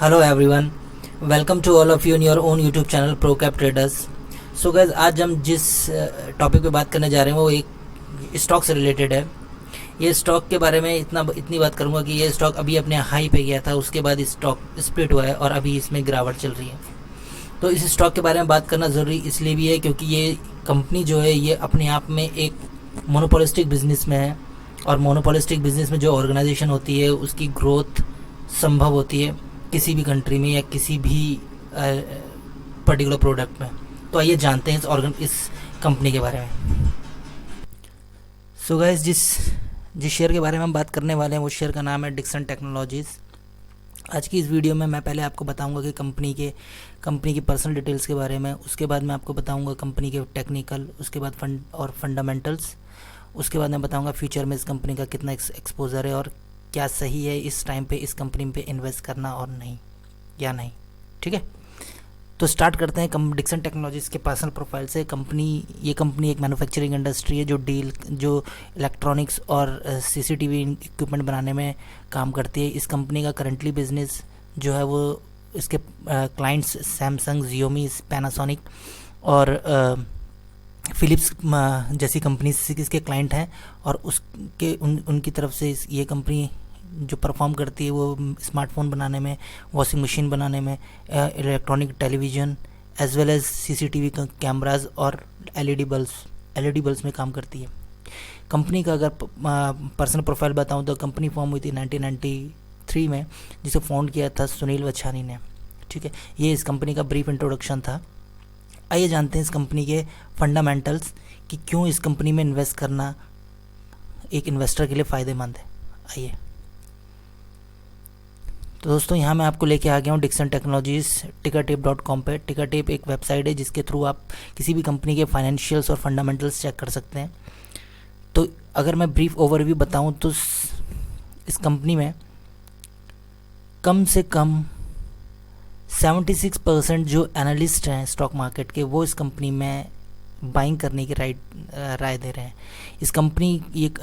Hello everyone, welcome to all of you in your own YouTube channel Procap traders. So guys, आज हम जिस topic पे बात करने जा रहे हैं वो एक स्टॉक से रिलेटेड है। ये स्टॉक के बारे में इतनी बात करूंगा कि ये स्टॉक अभी अपने हाई पे गया था, उसके बाद स्टॉक स्प्लिट हुआ है और अभी इसमें गिरावट चल रही है। तो इस स्टॉक के बारे में बात करना ज़रूरी इसलिए भी है क्योंकि ये कंपनी जो है ये अपने आप में एक मोनोपोलिस्टिक बिजनेस में है, और मोनोपोलिस्टिक बिजनेस में जो ऑर्गेनाइजेशन होती है उसकी ग्रोथ संभव होती है किसी भी कंट्री में या किसी भी पर्टिकुलर प्रोडक्ट में। तो आइए जानते हैं इस कंपनी के बारे में। सो गाइस, जिस शेयर के बारे में हम बात करने वाले हैं वो शेयर का नाम है डिक्सन टेक्नोलॉजीज़। आज की इस वीडियो में मैं पहले आपको बताऊंगा कि कंपनी की पर्सनल डिटेल्स के बारे में, उसके बाद मैं आपको बताऊंगा कंपनी के टेक्निकल, उसके बाद फंडामेंटल्स, उसके बाद मैं बताऊंगा फ्यूचर में इस कंपनी का कितना एक्सपोजर है और क्या सही है इस टाइम पे इस कंपनी पे इन्वेस्ट करना और नहीं या नहीं। ठीक है, तो स्टार्ट करते हैं डिक्सन टेक्नोलॉजीज़ के पर्सनल प्रोफाइल से। ये कंपनी एक मैन्युफैक्चरिंग इंडस्ट्री है जो इलेक्ट्रॉनिक्स और सीसीटीवी इक्विपमेंट बनाने में काम करती है। इस कंपनी का करंटली बिजनेस जो है वो इसके क्लाइंट्स सैमसंग, जियोमी, पैनासोनिक और फिलिप्स जैसी कंपनी इसके क्लाइंट हैं, और उनकी तरफ से ये कंपनी जो परफॉर्म करती है वो स्मार्टफोन बनाने में, वॉशिंग मशीन बनाने में, electronic television as well as CCTV cameras और एलईडी बल्ब्स में काम करती है। कंपनी का अगर पर्सनल प्रोफाइल बताऊं तो कंपनी फॉर्म हुई थी 1993 में, जिसे फाउंड किया था सुनील वछानी ने। ठीक है, ये इस कंपनी का ब्रीफ इंट्रोडक्शन था। आइए जानते हैं इस कंपनी के फंडामेंटल्स कि क्यों इस कंपनी में इन्वेस्ट करना एक इन्वेस्टर के लिए फ़ायदेमंद है। आइए, तो दोस्तों यहाँ मैं आपको लेके आ गया हूँ डिक्सन टेक्नोलॉजीज़ tickertape.com पे। टिकरटेप एक वेबसाइट है जिसके थ्रू आप किसी भी कंपनी के फाइनेंशियल्स और फंडामेंटल्स चेक कर सकते हैं। तो अगर मैं ब्रीफ ओवरव्यू बताऊँ तो इस कंपनी में कम से कम 76% जो एनालिस्ट हैं स्टॉक मार्केट के वो इस कंपनी में बाइंग करने की राय दे रहे हैं। इस कंपनी एक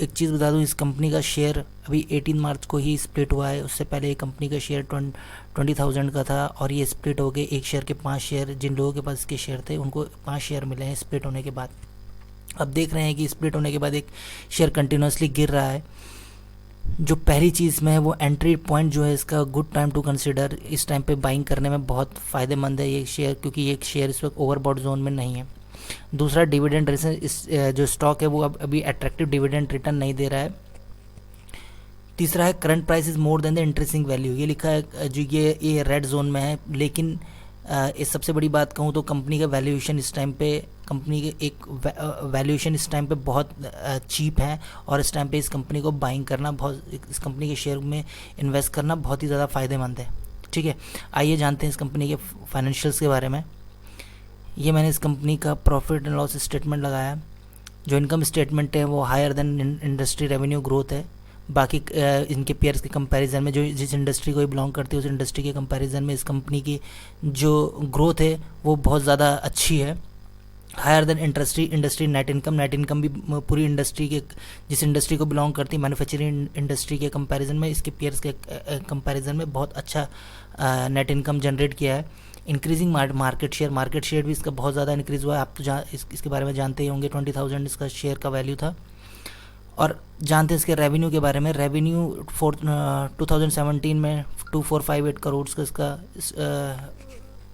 चीज़ बता दूं, इस कंपनी का शेयर अभी 18 मार्च को ही स्प्लिट हुआ है। उससे पहले कंपनी का शेयर 20,000 का था और ये स्प्लिट हो गए एक शेयर के 5 शेयर। जिन लोगों के पास इसके शेयर थे उनको 5 शेयर मिले हैं स्प्लिट होने के बाद। अब देख रहे हैं कि स्प्लिट होने के बाद एक शेयर कंटिन्यूसली गिर रहा है। जो पहली चीज़ में है वो एंट्री पॉइंट जो है इसका गुड टाइम टू कंसिडर, इस टाइम पे बाइंग करने में बहुत फ़ायदेमंद है ये शेयर, क्योंकि ये शेयर इस वक्त ओवरबॉट जोन में नहीं है। दूसरा, डिविडेंड रिटर्न, इस जो स्टॉक है वो अभी अट्रैक्टिव डिविडेंड रिटर्न नहीं दे रहा है। तीसरा है current price is more than the interesting value, ये लिखा है जो ये रेड जोन में है। लेकिन इस सबसे बड़ी बात कहूँ तो कंपनी का वैल्यूएशन इस टाइम पे वैल्यूएशन इस टाइम पे बहुत चीप है, और इस टाइम पे इस कंपनी को बाइंग करना इस कंपनी के शेयर में इन्वेस्ट करना बहुत ही ज़्यादा फ़ायदेमंद है। ठीक है, आइए जानते हैं इस कंपनी के फाइनेंशियल्स के बारे में। ये मैंने इस कंपनी का प्रॉफिट एंड लॉस स्टेटमेंट लगाया। जो इनकम स्टेटमेंट है वो higher than industry revenue growth है। बाकी इनके पेयर्स के कंपैरिजन में, जो जिस इंडस्ट्री को ही बिलोंग करती है उस इंडस्ट्री के कंपैरिजन में इस कंपनी की जो ग्रोथ है वो बहुत ज़्यादा अच्छी है। Higher than industry net income भी पूरी इंडस्ट्री के, जिस इंडस्ट्री को बिलोंग करती है मैन्युफैक्चरिंग इंडस्ट्री के कंपैरिजन में, इसके पेयर्स के कंपैरिजन में बहुत अच्छा नेट इनकम जनरेट किया है। इंक्रीजिंग मार्केट शेयर भी इसका बहुत ज़्यादा इंक्रीज़ हुआ है। आप तो इसके बारे में जानते ही होंगे, 20,000 इसका शेयर का वैल्यू था। और जानते हैं इसके रेवेन्यू के बारे में। रेवेन्यू 2017 में 2458 करोड़ का इसका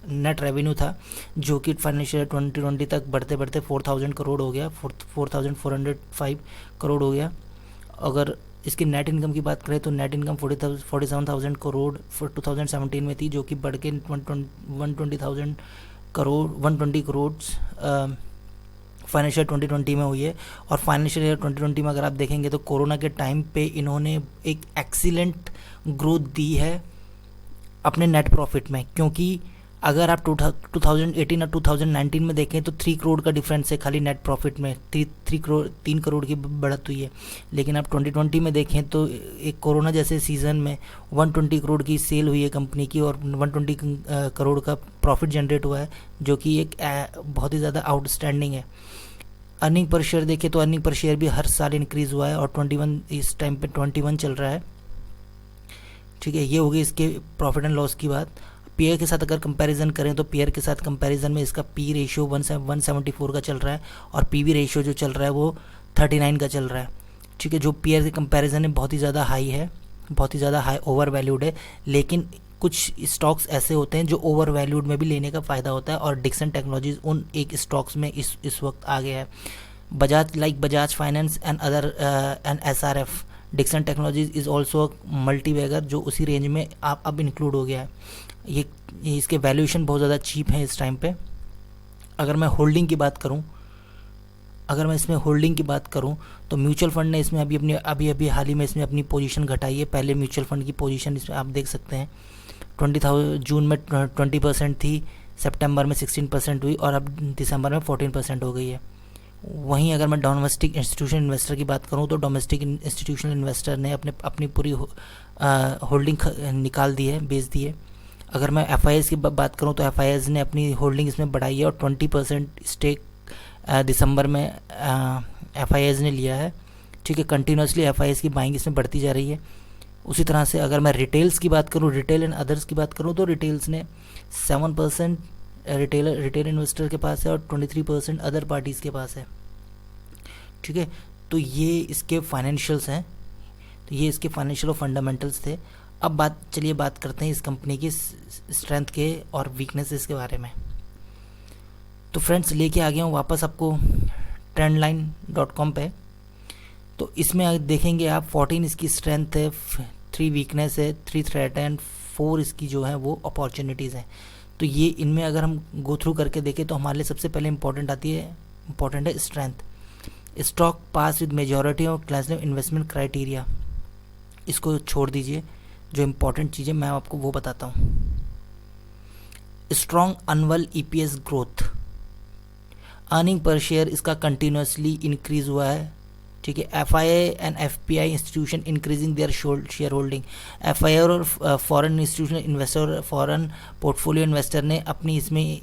नेट रेवेन्यू था, जो कि फाइनेंशियल 2020 तक बढ़ते बढ़ते 4,000 करोड़ हो गया, 4,405 करोड़ हो गया। अगर इसकी नेट इनकम की बात करें तो नेट इनकम 47,000 करोड़ 2017 में थी, जो कि बढ़ के 120 करोड़ फाइनेंशियल 2020 में हुई है। और फाइनेंशियल ईयर 2020 में अगर आप देखेंगे तो कोरोना के टाइम पे इन्होंने एक एक्सीलेंट ग्रोथ दी है अपने नेट प्रॉफिट में, क्योंकि अगर आप 2018 और 2019 में देखें तो 3 करोड़ का डिफरेंस है खाली नेट प्रॉफिट में, 3 करोड़ की बढ़त हुई है। लेकिन आप 2020 में देखें तो एक कोरोना जैसे सीज़न में 120 करोड़ की सेल हुई है कंपनी की, और 120 करोड़ का प्रॉफिट जनरेट हुआ है, जो कि एक बहुत ही ज़्यादा आउटस्टैंडिंग है। अर्निंग पर शेयर देखें तो अर्निंग पर शेयर भी हर साल इंक्रीज़ हुआ है, और 21 इस टाइम पे 21 चल रहा है। ठीक है, ये हो गई इसके प्रॉफिट एंड लॉस की बात। पेयर के साथ अगर कंपैरिजन करें तो पेयर के साथ कंपैरिजन में इसका पी रेशियो 174 का चल रहा है और पीवी रेशियो जो चल रहा है वो 39 का चल रहा है। ठीक है, जो पेयर के कंपैरिजन में बहुत ही ज़्यादा हाई है, बहुत ही ज़्यादा हाई ओवर वैल्यूड है। लेकिन कुछ स्टॉक्स ऐसे होते हैं जो ओवर वैल्यूड में भी लेने का फ़ायदा होता है, और डिक्सन टेक्नोलॉजीज उन एक स्टॉक्स में इस वक्त आ गया है। Bajaj finance and other and SRF, Dixon technologies is also multibagger, जो उसी रेंज में आप अब इंक्लूड हो गया है। ये इसके वैल्यूएशन बहुत ज़्यादा चीप है इस टाइम पे। अगर मैं होल्डिंग की बात करूं, तो म्यूचुअल फंड ने इसमें अभी हाल ही में इसमें अपनी पोजीशन घटाई है। पहले म्यूचुअल फंड की पोजीशन इसमें आप देख सकते हैं 20,000 जून में 20% थी, सितंबर में 16% हुई और अब दिसंबर में 14% हो गई है। वहीं अगर मैं डोमेस्टिक इंस्टीट्यूशनल इन्वेस्टर की बात करूं तो डोमेस्टिक इंस्टीट्यूशनल इन्वेस्टर ने अपनी पूरी होल्डिंग निकाल दी है, बेच दी है। अगर मैं FIS की बात करूं तो FIS ने अपनी होल्डिंग इसमें बढ़ाई है और 20% स्टेक दिसंबर में FIS ने लिया है। ठीक है, कंटिन्यूसली FIS की बाइंग इसमें बढ़ती जा रही है। उसी तरह से अगर मैं रिटेल्स की बात करूं, रिटेल एंड अदर्स की बात करूं तो रिटेल्स ने 7% रिटेल इन्वेस्टर के पास है और 23% अदर पार्टीज़ के पास है। ठीक है, तो ये इसके फाइनेंशियल्स हैं, तो ये इसके फाइनेंशियल और फंडामेंटल्स थे। अब चलिए बात करते हैं इस कंपनी की स्ट्रेंथ के और वीकनेसेस के बारे में। तो फ्रेंड्स, लेके आ गया हूँ वापस आपको trendline.com पे। तो इसमें देखेंगे आप 14 इसकी स्ट्रेंथ है, 3 वीकनेस है, 3 थ्रेट है एंड 4 इसकी जो है वो अपॉर्चुनिटीज़ हैं। तो ये इनमें अगर हम गो थ्रू करके देखें तो हमारे लिए सबसे पहले इम्पॉर्टेंट है strength. Stock pass with majority of class investment criteria. इसको छोड़ दीजिए, जो इम्पोर्टेंट चीज़ें मैं आपको वो बताता हूँ। Strong annual EPS growth, earning per share इसका कंटिन्यूसली इंक्रीज हुआ है। ठीक है, FII and FPI institution increasing their share holding. FII और foreign institutional investor, foreign portfolio investor ने अपनी इसमें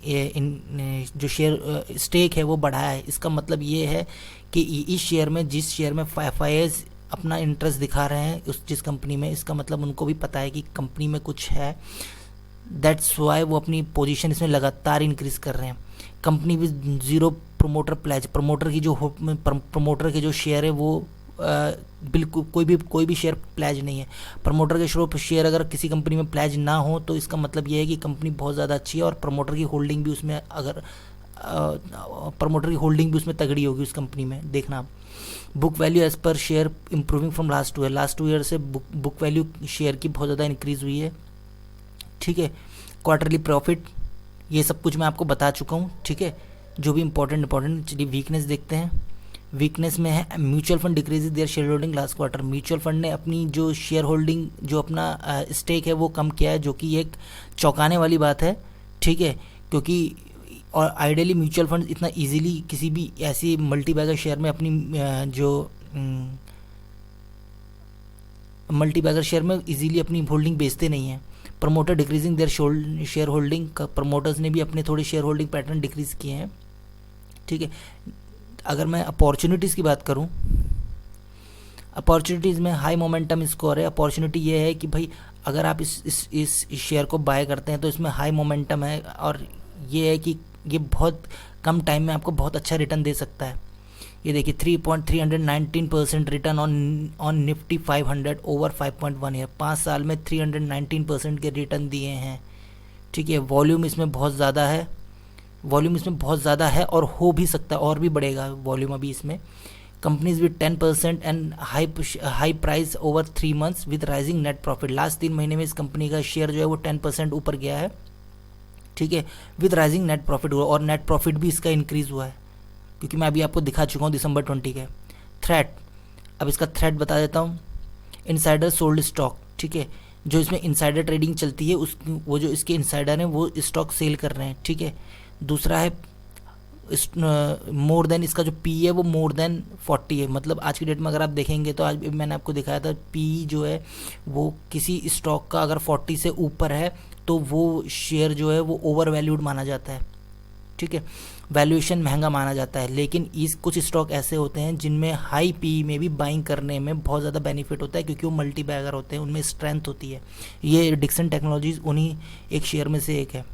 जो शेयर स्टेक है वो बढ़ाया है। इसका मतलब ये है कि इस शेयर में, जिस शेयर में FIIs अपना इंटरेस्ट दिखा रहे हैं जिस कंपनी में, इसका मतलब उनको भी पता है कि कंपनी में कुछ है। दैट्स वाई वो अपनी पोजीशन इसमें लगातार इंक्रीज कर रहे हैं। Company with zero promoter pledge, promoter के जो शेयर है वो बिल्कुल कोई भी शेयर प्लेज नहीं है। प्रमोटर के शेयर अगर किसी कंपनी में प्लेज ना हो तो इसका मतलब ये है कि कंपनी बहुत ज़्यादा अच्छी है और प्रमोटर की होल्डिंग भी उसमें तगड़ी होगी उस कंपनी में। देखना आप, book value as per share improving from last 2 year से बुक वैल्यू शेयर की बहुत ज़्यादा इंक्रीज हुई है। ठीक है, क्वार्टरली प्रॉफिट, ये सब कुछ मैं आपको बता चुका हूँ। ठीक है, जो भी इंपॉर्टेंट। चलिए वीकनेस देखते हैं। वीकनेस में है mutual fund decrease their share holding last quarter. Mutual fund ने अपनी जो शेयर होल्डिंग, जो अपना स्टेक है वो कम किया है, जो कि एक चौंकाने वाली बात है। ठीक है, क्योंकि और आइडियली म्यूचुअल फंड इतना इजीली किसी भी ऐसी मल्टी बैगर शेयर में अपनी मल्टी बैगर शेयर में इजीली अपनी होल्डिंग बेचते नहीं हैं। Promoter decreasing their share holding, promoters ने भी अपने थोड़े शेयर होल्डिंग पैटर्न डिक्रीज किए हैं। ठीक है, अगर मैं अपॉर्चुनिटीज़ की बात करूं, अपॉर्चुनिटीज़ में हाई मोमेंटम स्कोर है। अपॉर्चुनिटी ये है कि भाई अगर आप इस शेयर को बाय करते हैं तो इसमें हाई मोमेंटम है और ये है कि ये बहुत कम टाइम में आपको बहुत अच्छा रिटर्न दे सकता है। ये देखिए 319% return on Nifty 500 over 5.1 year. 5 साल में 319% के रिटर्न दिए हैं। ठीक है, वॉल्यूम इसमें बहुत ज़्यादा है और हो भी सकता है और भी बढ़ेगा वॉल्यूम अभी इसमें। Companies with 10% and high price over 3 months with rising net profit. Last 3 महीने में इस कंपनी का शेयर जो है वो 10% ऊपर गया है। ठीक है, विद राइजिंग नेट प्रॉफिट हुआ और नेट प्रॉफिट भी इसका इंक्रीज हुआ है, क्योंकि मैं अभी आपको दिखा चुका हूँ दिसंबर 20 के। थ्रेट, अब इसका थ्रेट बता देता हूँ। Insider sold stock. ठीक है, जो इसमें इनसाइडर ट्रेडिंग चलती है वो जो इसके इनसाइडर हैं वो स्टॉक सेल कर रहे हैं। ठीक है, दूसरा है मोर देन, इसका जो पी है वो मोर देन 40 है। मतलब आज की डेट में अगर आप देखेंगे तो आज मैंने आपको दिखाया था पी जो है वो किसी स्टॉक का अगर 40 से ऊपर है तो वो शेयर जो है वो ओवर वैल्यूड माना जाता है। ठीक है। वैल्यूएशन महंगा माना जाता है, लेकिन इस कुछ स्टॉक ऐसे होते हैं जिनमें हाई पी में भी बाइंग करने में बहुत ज़्यादा बेनिफिट होता है, क्योंकि वो मल्टी बैगर होते हैं, उनमें स्ट्रेंथ होती है। ये डिक्सन टेक्नोलॉजीज उन्हीं एक शेयर में से एक है।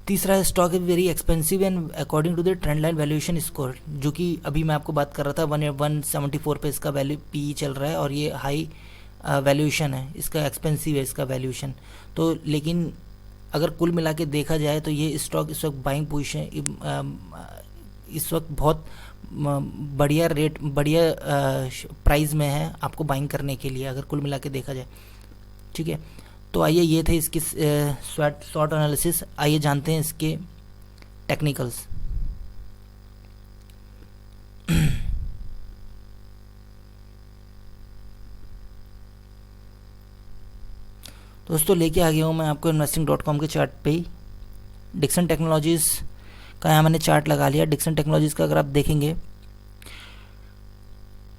तीसरा stock is very expensive and according to the trend line valuation score, जो कि अभी मैं आपको बात कर रहा था 174 पे इसका वैल्यू पी चल रहा है, और ये हाई वैल्यूएशन है, इसका एक्सपेंसिव है इसका वैल्यूएशन। तो लेकिन अगर कुल मिला के देखा जाए तो ये स्टॉक इस वक्त बाइंग पोजीशन इस वक्त बहुत बढ़िया प्राइस में है आपको बाइंग करने के लिए, अगर कुल मिला के देखा जाए। ठीक है, तो आइए ये थे इसके शॉर्ट एनालिसिस। आइए जानते हैं इसके टेक्निकल्स। दोस्तों लेके आ गया हूँ मैं आपको investing.com के चार्ट पे ही। डिक्सन टेक्नोलॉजीज़ का यहाँ मैंने चार्ट लगा लिया। डिक्सन टेक्नोलॉजीज़ का अगर आप देखेंगे,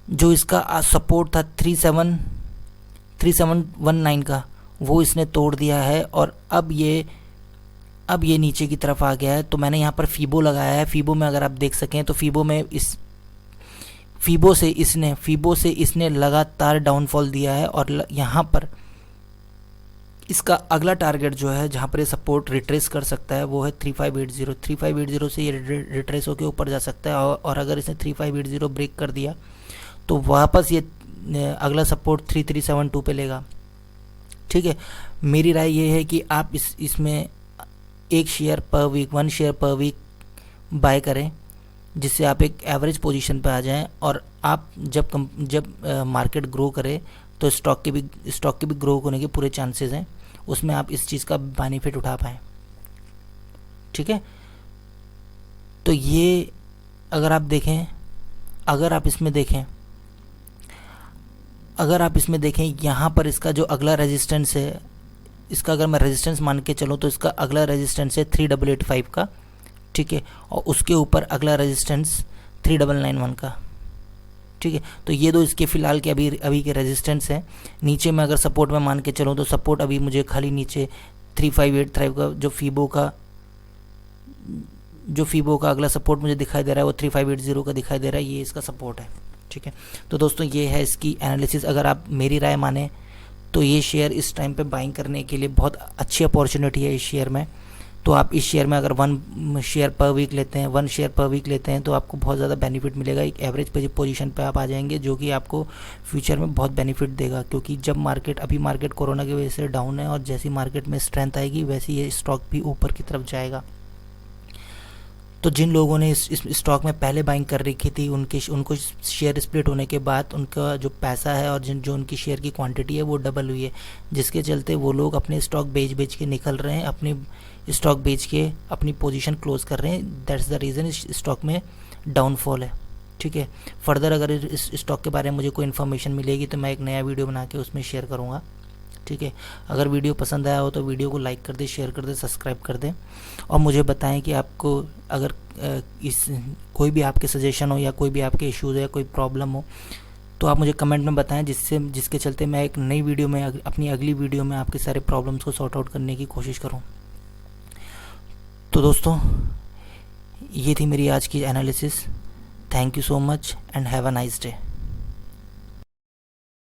जो इसका सपोर्ट था 3719 का, वो इसने तोड़ दिया है और अब ये नीचे की तरफ आ गया है। तो मैंने यहाँ पर फीबो लगाया है। फीबो में अगर आप देख सकें तो फीबो से इसने लगातार डाउनफॉल दिया है, और यहाँ पर इसका अगला टारगेट जो है जहाँ पर ये सपोर्ट रिट्रेस कर सकता है वो है 3580। 3580 से ये रिट्रेस होकर ऊपर जा सकता है, और अगर इसने 3580 ब्रेक कर दिया तो वापस ये अगला सपोर्ट 3372 पे लेगा। ठीक है, मेरी राय ये है कि आप इसमें 1 शेयर पर वीक बाय करें, जिससे आप एक एवरेज पोजीशन पे आ जाएं, और आप जब मार्केट ग्रो करे तो स्टॉक के भी ग्रो होने के पूरे चांसेस हैं, उसमें आप इस चीज़ का बेनिफिट उठा पाएँ। ठीक है, तो ये अगर आप इसमें देखें यहाँ पर इसका जो अगला रेजिस्टेंस है, इसका अगर मैं रेजिस्टेंस मान के चलूँ तो इसका अगला रेजिस्टेंस है 3885 का। ठीक है, और उसके ऊपर अगला रेजिस्टेंस 3991 का। ठीक है, तो ये दो इसके फ़िलहाल के अभी के रेजिस्टेंस हैं। नीचे में अगर सपोर्ट में मान के चलूँ तो सपोर्ट अभी मुझे खाली नीचे 3585 का जो फीबो का अगला सपोर्ट मुझे दिखाई दे रहा है वो 3580 का दिखाई दे रहा है, ये इसका सपोर्ट है। ठीक है, तो दोस्तों ये है इसकी एनालिसिस। अगर आप मेरी राय माने तो ये शेयर इस टाइम पे बाइंग करने के लिए बहुत अच्छी अपॉर्चुनिटी है इस शेयर में। तो आप इस शेयर में अगर 1 शेयर पर वीक लेते हैं तो आपको बहुत ज़्यादा बेनिफिट मिलेगा। एक एवरेज पोजीशन पे आप आ जाएंगे, जो कि आपको फ्यूचर में बहुत बेनिफिट देगा, क्योंकि जब मार्केट कोरोना की वजह से डाउन है, और जैसी मार्केट में स्ट्रेंथ आएगी वैसे ये स्टॉक भी ऊपर की तरफ जाएगा। तो जिन लोगों ने इस स्टॉक में पहले बाइंग कर रखी थी, उनको शेयर स्प्लिट होने के बाद उनका जो पैसा है और जो उनकी शेयर की क्वांटिटी है वो डबल हुई है, जिसके चलते वो लोग अपने स्टॉक बेच के निकल रहे हैं, अपने स्टॉक बेच के अपनी पोजीशन क्लोज कर रहे हैं। दैट्स द रीज़न इस स्टॉक में डाउनफॉल है। ठीक है, फर्दर अगर इस स्टॉक के बारे में मुझे कोई इन्फॉर्मेशन मिलेगी तो मैं एक नया वीडियो बना के उसमें शेयर करूँगा। ठीक है, अगर वीडियो पसंद आया हो तो वीडियो को लाइक कर दें, शेयर कर दें, सब्सक्राइब कर दें, और मुझे बताएं कि आपको अगर कोई भी आपके सजेशन हो या कोई भी आपके इश्यूज़ है, कोई प्रॉब्लम हो, तो आप मुझे कमेंट में बताएं, जिसके चलते मैं एक नई वीडियो में अपनी अगली वीडियो में आपके सारे प्रॉब्लम्स को सॉर्ट आउट करने की कोशिश करूं। तो दोस्तों ये थी मेरी आज की analysis. Thank you so much and have a nice day.